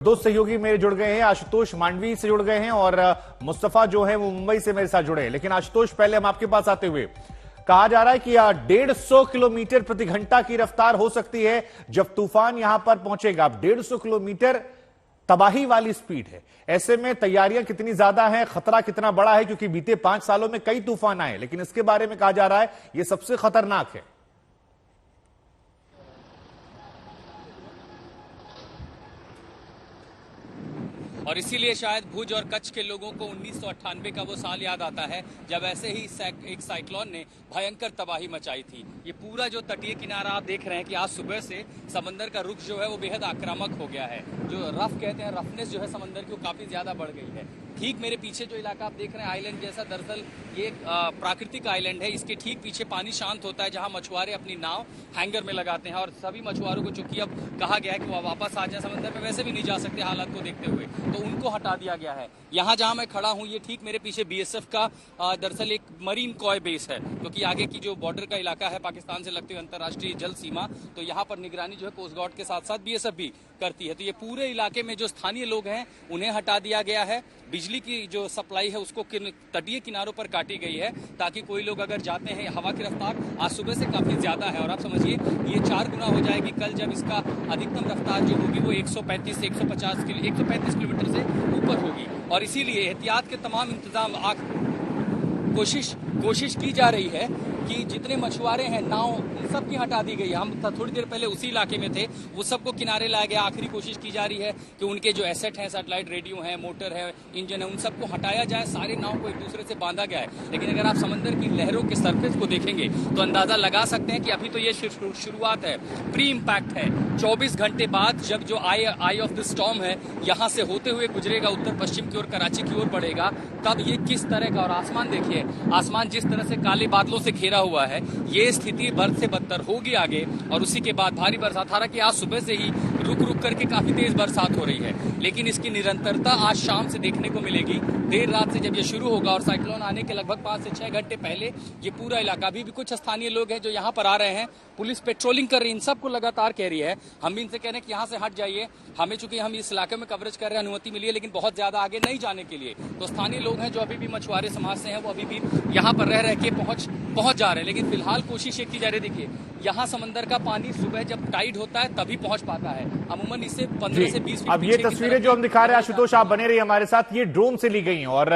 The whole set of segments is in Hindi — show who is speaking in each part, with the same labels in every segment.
Speaker 1: दो सहयोगी मेरे जुड़ गए हैं। आशुतोष मांडवी से जुड़ गए हैं और मुस्तफा जो है वो मुंबई से मेरे साथ जुड़े हैं। लेकिन आशुतोष, पहले हम आपके पास आते हुए, कहा जा रहा है कि 150 किलोमीटर प्रति घंटा की रफ्तार हो सकती है जब तूफान यहां पर पहुंचेगा। 150 किलोमीटर तबाही वाली स्पीड है। ऐसे में तैयारियां कितनी ज्यादा हैं, खतरा कितना बड़ा है, क्योंकि बीते 5 सालों में कई तूफान आए, लेकिन इसके बारे में कहा जा रहा है यह सबसे खतरनाक है।
Speaker 2: और इसीलिए शायद भुज और कच्छ के लोगों को 1998 का वो साल याद आता है जब ऐसे ही एक साइक्लोन ने भयंकर तबाही मचाई थी। ये पूरा जो तटीय किनारा आप देख रहे हैं कि आज सुबह से समंदर का रुख जो है वो बेहद आक्रामक हो गया है। जो रफ कहते हैं, रफनेस जो है समंदर की, वो काफी ज्यादा बढ़ गई है। ठीक मेरे पीछे जो इलाका आप देख रहे हैं आइलैंड जैसा, दरअसल ये एक प्राकृतिक आइलैंड है। इसके ठीक पीछे पानी शांत होता है जहां मछुआरे अपनी नाव हैंगर में लगाते हैं और सभी मछुआरों को चूंकि अब कहा गया है कि वो वापस आ जाए समंदर में, वैसे भी नहीं जा सकते हालात को देखते हुए, तो उनको हटा दिया गया है। यहाँ जहां मैं खड़ा हूँ, ये ठीक मेरे पीछे बीएसएफ का दरअसल एक मरीन कॉय बेस है, क्योंकि आगे की जो बॉर्डर का इलाका है पाकिस्तान से लगते हुए अंतर्राष्ट्रीय जल सीमा, तो यहाँ पर निगरानी जो है कोस्ट गार्ड के साथ साथ बीएसएफ भी करती है। तो ये पूरे इलाके में जो स्थानीय लोग हैं उन्हें हटा दिया गया है। बिजली की जो सप्लाई है उसको तटीय किनारों पर काटी गई है, ताकि कोई लोग अगर जाते हैं, हवा की रफ्तार आज सुबह से काफी ज्यादा है और आप समझिए ये 4 गुना हो जाएगी कल, जब इसका अधिकतम रफ्तार जो होगी वो 135 से 135 किलोमीटर से ऊपर होगी। और इसीलिए एहतियात के तमाम इंतजाम कोशिश की जा रही है कि जितने मछुआरे हैं, नाव, उन सब की हटा दी गई है। हम थोड़ी देर पहले उसी इलाके में थे, वो सबको किनारे लाया गया। आखिरी कोशिश की जा रही है कि उनके जो एसेट हैं, सैटेलाइट रेडियो है, मोटर है, इंजन है, उन सबको हटाया जाए। सारे नाव को एक दूसरे से बांधा गया है। लेकिन अगर आप समंदर की लहरों के सरफेस को देखेंगे तो अंदाजा लगा सकते हैं कि अभी तो ये शुरुआत है, प्री इम्पैक्ट है। 24 घंटे बाद जब जो आई ऑफ द स्टॉर्म है यहाँ से होते हुए गुजरेगा, उत्तर पश्चिम की ओर, कराची की ओर बढ़ेगा, तब ये किस तरह का, और आसमान देखिए, आसमान जिस तरह से काले बादलों से घेरा हुआ है, ये स्थिति बद से बदतर होगी आगे। और उसी के बाद भारी बरसात, हालांकि आज सुबह से ही रुक रुक करके काफी तेज बरसात हो रही है, लेकिन इसकी निरंतरता आज शाम से देखने को मिलेगी। देर रात से जब ये शुरू होगा और साइक्लोन आने के लगभग 5 से 6 घंटे पहले ये पूरा इलाका, अभी भी कुछ स्थानीय लोग हैं जो यहाँ पर आ रहे हैं, पुलिस पेट्रोलिंग कर रही है, इन सबको लगातार कह रही है, हम भी इनसे कह रहे हैं कि यहाँ से हट जाइए। हमें चूंकि हम इस इलाके में कवरेज कर रहे हैं, अनुमति मिली है, लेकिन बहुत ज्यादा आगे नहीं जाने के लिए। तो स्थानीय लोग हैं जो अभी भी मछुआरे समाज से हैं, वो अभी भी यहाँ पर रह के पहुंच जा रहे हैं। लेकिन फिलहाल कोशिश ये की जा रही है, देखिए यहाँ समंदर का पानी सुबह जब टाइड होता है तभी पहुंच पाता है, अमूमन इससे 15 से 20 फीट।
Speaker 1: अब ये तस्वीरें जो हम दिखा रहे हैं, आशुतोष आप बने रहिए हमारे साथ, ये ड्रोन से ली गई हैं और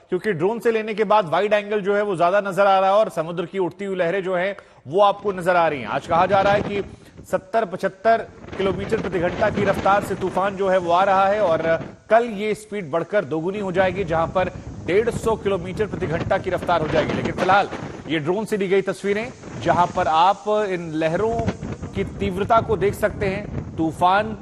Speaker 1: क्योंकि ड्रोन से लेने के बाद वाइड एंगल जो है वो ज्यादा नजर आ रहा है और समुद्र की उठती हुई लहरें जो है वो आपको नजर आ रही हैं। आज कहा जा रहा है कि 70-75 किलोमीटर प्रति घंटा की रफ्तार से तूफान जो है वो आ रहा है और कल ये स्पीड बढ़कर दोगुनी हो जाएगी, जहां पर 150 किलोमीटर प्रति घंटा की रफ्तार हो जाएगी। लेकिन फिलहाल ये ड्रोन से ली गई तस्वीरें, जहां पर आप इन लहरों की तीव्रता को देख सकते हैं, तूफान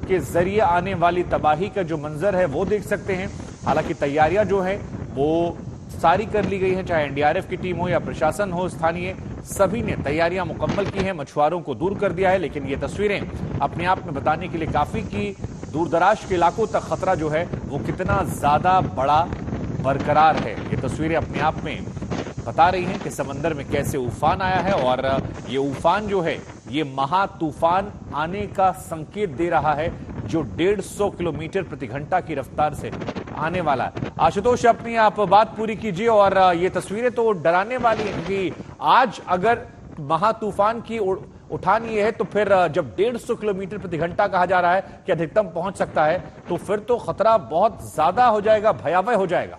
Speaker 1: के जरिए आने वाली तबाही का जो मंजर है वो देख सकते हैं। हालांकि तैयारियां जो है वो सारी कर ली गई हैं, चाहे एनडीआरएफ की टीम हो या प्रशासन हो स्थानीय, सभी ने तैयारियां मुकम्मल की हैं, मछुआरों को दूर कर दिया है। लेकिन ये तस्वीरें अपने आप में बताने के लिए काफी कि दूरदराज के इलाकों तक खतरा जो है वो कितना ज्यादा बड़ा बरकरार है। ये तस्वीरें अपने आप में बता रही हैं कि समंदर में कैसे उफान आया है और ये उफान जो है ये महा तूफान आने का संकेत दे रहा है, जो 150 किलोमीटर प्रति घंटा की रफ्तार से आने वाला है। आशुतोष, अपनी आप बात पूरी कीजिए। और ये तस्वीरें तो डराने वाली हैं कि आज अगर महा तूफान की उठान ये है तो फिर जब 150 किलोमीटर प्रति घंटा कहा जा रहा है कि अधिकतम पहुंच सकता है, तो फिर तो खतरा बहुत ज्यादा हो जाएगा, भयावह हो जाएगा।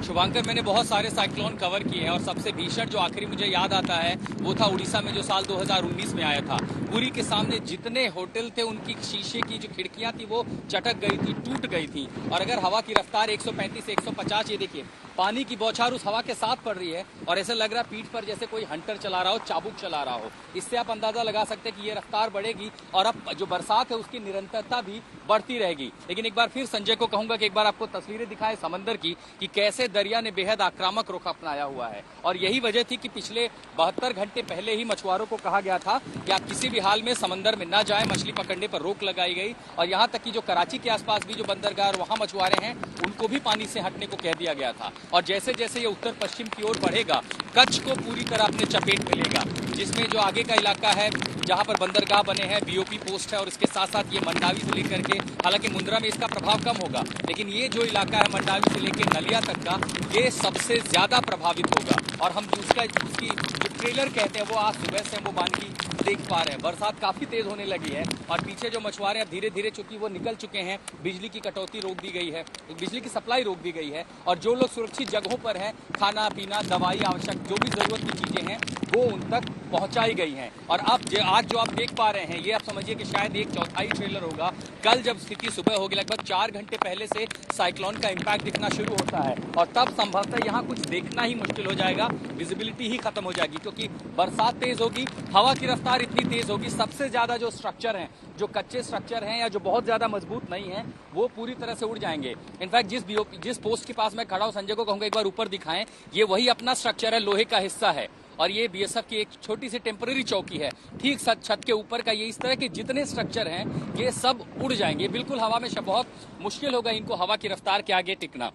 Speaker 2: शुभांकर, मैंने बहुत सारे साइक्लोन कवर किए हैं और सबसे भीषण जो आखिरी मुझे याद आता है वो था उड़ीसा में, जो साल 2019 में आया था। पुरी के सामने जितने होटल थे उनकी शीशे की जो खिड़कियां थी वो चटक गई थी, टूट गई थी। और अगर हवा की रफ्तार 135 से 150, ये देखिए पानी की बौछार उस हवा के साथ पड़ रही है और ऐसा लग रहा है पीठ पर जैसे कोई हंटर चला रहा हो, चाबुक चला रहा हो। इससे आप अंदाजा लगा सकते हैं कि ये रफ्तार बढ़ेगी और अब जो बरसात है उसकी निरंतरता भी बढ़ती रहेगी। लेकिन एक बार फिर संजय को कहूंगा कि एक बार आपको तस्वीरें दिखाएं समंदर की, कि कैसे दरिया ने बेहद आक्रामक रुख अपनाया हुआ है। और यही वजह थी कि पिछले 72 घंटे पहले ही मछुआरों को कहा गया था कि आप किसी भी हाल में समंदर में न जाएं, मछली पकड़ने पर रोक लगाई गई। और यहाँ तक कि जो कराची के आसपास भी जो बंदरगाह वहां मछुआरे हैं उनको भी पानी से हटने को कह दिया गया था। और जैसे जैसे ये उत्तर पश्चिम की ओर बढ़ेगा, कच्छ को पूरी तरह अपने चपेट में लेगा, जिसमें जो आगे का इलाका है जहां पर बंदरगाह बने हैं, बीओपी पोस्ट है, और इसके साथ साथ ये मंडावी से लेकर के, हालांकि मुंद्रा में इसका प्रभाव कम होगा, लेकिन ये जो इलाका है मंडावी से लेकर नलिया तक का, ये सबसे ज्यादा प्रभावित होगा। और हम उसकी जो ट्रेलर कहते हैं वो आज सुबह से हम वो बांधी देख पा रहे हैं। बरसात काफी तेज होने लगी है और पीछे जो मछुआरे हैं धीरे धीरे चूंकि वो निकल चुके हैं, बिजली की कटौती रोक दी गई है, बिजली की सप्लाई रोक दी गई है, और जो लोग सुरक्षित जगहों पर हैं, खाना पीना दवाई आवश्यक जो भी जरूरत की चीजें हैं वो उन तक पहुंचाई गई हैं। और अब आज जो आप देख पा रहे हैं, ये आप समझिए कि शायद 1/4 ट्रेलर होगा। कल जब स्थिति सुबह होगी, लगभग 4 घंटे पहले से साइक्लोन का इम्पैक्ट दिखना शुरू होता है और तब संभवतः यहाँ कुछ देखना ही मुश्किल हो जाएगा, विजिबिलिटी ही खत्म हो जाएगी, क्योंकि बरसात तेज होगी, हवा की रफ्तार इतनी तेज होगी, सबसे ज्यादा जो स्ट्रक्चर हैं, जो कच्चे स्ट्रक्चर हैं या जो बहुत ज्यादा मजबूत नहीं है, वो पूरी तरह से उड़ जाएंगे। इनफैक्ट जिस पोस्ट के पास मैं खड़ा हूं, संजय को कहूंगा एक बार ऊपर दिखाएं, ये वही अपना स्ट्रक्चर है, लोहे का हिस्सा है, और ये बीएसएफ की एक छोटी सी टेम्पररी चौकी है। ठीक छत के ऊपर का ये इस तरह के जितने स्ट्रक्चर हैं, ये सब उड़ जाएंगे बिल्कुल हवा में। बहुत मुश्किल होगा इनको हवा की रफ्तार के आगे टिकना,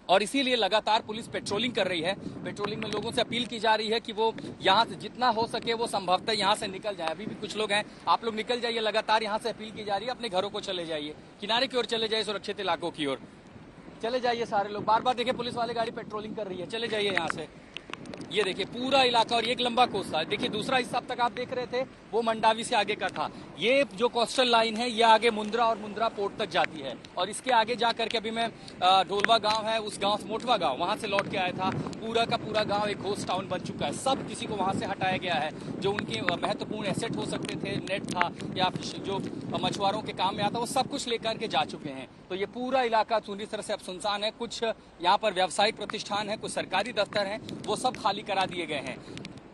Speaker 2: और इसीलिए लगातार पुलिस पेट्रोलिंग कर रही है। पेट्रोलिंग में लोगों से अपील की जा रही है कि वो यहाँ से जितना हो सके वो संभवतः यहाँ से निकल जाए। अभी भी कुछ लोग हैं, आप लोग निकल जाइए, लगातार यहाँ से अपील की जा रही है, अपने घरों को चले जाइए, किनारे की ओर चले जाइए, सुरक्षित इलाकों की ओर चले जाइए। सारे लोग बार बार देखिए पुलिस वाले गाड़ी पेट्रोलिंग कर रही है, चले जाइए यहाँ से। ये देखिए पूरा इलाका, और एक लंबा कोस्ता, देखिए दूसरा हिस्सा अब तक आप देख रहे थे वो मंडावी से आगे का था। ये जो कोस्टल लाइन है ये आगे मुंद्रा और मुंद्रा पोर्ट तक जाती है, और इसके आगे जा करके अभी मैं ढोलवा गांव है, उस गांव से मोटवा गांव, वहां से लौट के आया था। पूरा का पूरा गांव एक घोस्ट टाउन बन चुका है, सब किसी को वहां से हटाया गया है। जो उनके महत्वपूर्ण एसेट हो सकते थे, नेट था या जो मछुआरों के काम में आता, वो सब कुछ लेकर के जा चुके हैं। तो ये पूरा इलाका पूरी तरह से अब सुनसान है। कुछ यहाँ पर व्यावसायिक प्रतिष्ठान है, कुछ सरकारी दफ्तर हैं, वो सब खाली करा दिए गए हैं।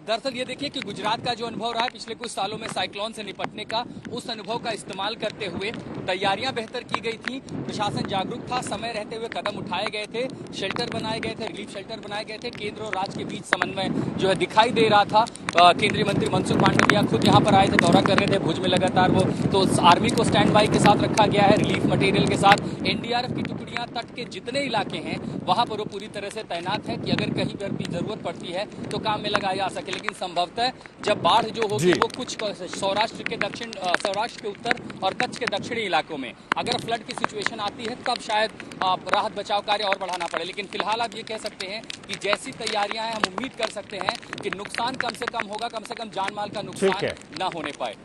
Speaker 2: दरअसल ये देखिए कि गुजरात का जो अनुभव रहा है पिछले कुछ सालों में साइक्लोन से निपटने का, उस अनुभव का इस्तेमाल करते हुए तैयारियां बेहतर की गई थी, प्रशासन जागरूक था, समय रहते हुए कदम उठाए गए थे, शेल्टर बनाए गए थे, रिलीफ शेल्टर बनाए गए थे, केंद्र और राज्य के बीच समन्वय जो है दिखाई दे रहा था। केंद्रीय मंत्री मनसुख मांडविया खुद यहाँ पर आए थे, दौरा कर रहे थे भुज में लगातार वो, तो आर्मी को स्टैंड बाई के साथ रखा गया है, रिलीफ मटेरियल के साथ। एनडीआरएफ की टुकड़ियां तट के जितने इलाके हैं वहां पर वो पूरी तरह से तैनात है कि अगर कहीं पर भी जरूरत पड़ती है तो काम में लगाया जा सके। लेकिन संभवतः जब बाढ़ जो होगी वो कुछ सौराष्ट्र के दक्षिण, सौराष्ट्र के उत्तर और कच्छ के दक्षिणी इलाकों में अगर फ्लड की सिचुएशन आती है तब शायद राहत बचाव कार्य और बढ़ाना पड़े। लेकिन फिलहाल आप ये कह सकते हैं कि जैसी तैयारियां हैं, हम उम्मीद कर सकते हैं कि नुकसान कम से कम होगा, कम से कम जान माल का नुकसान न होने पाए।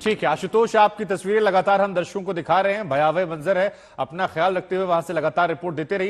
Speaker 1: ठीक है आशुतोष, आपकी तस्वीरें लगातार हम दर्शकों को दिखा रहे हैं, भयावह मंजर है, अपना ख्याल रखते हुए वहां से लगातार रिपोर्ट देते रहिए।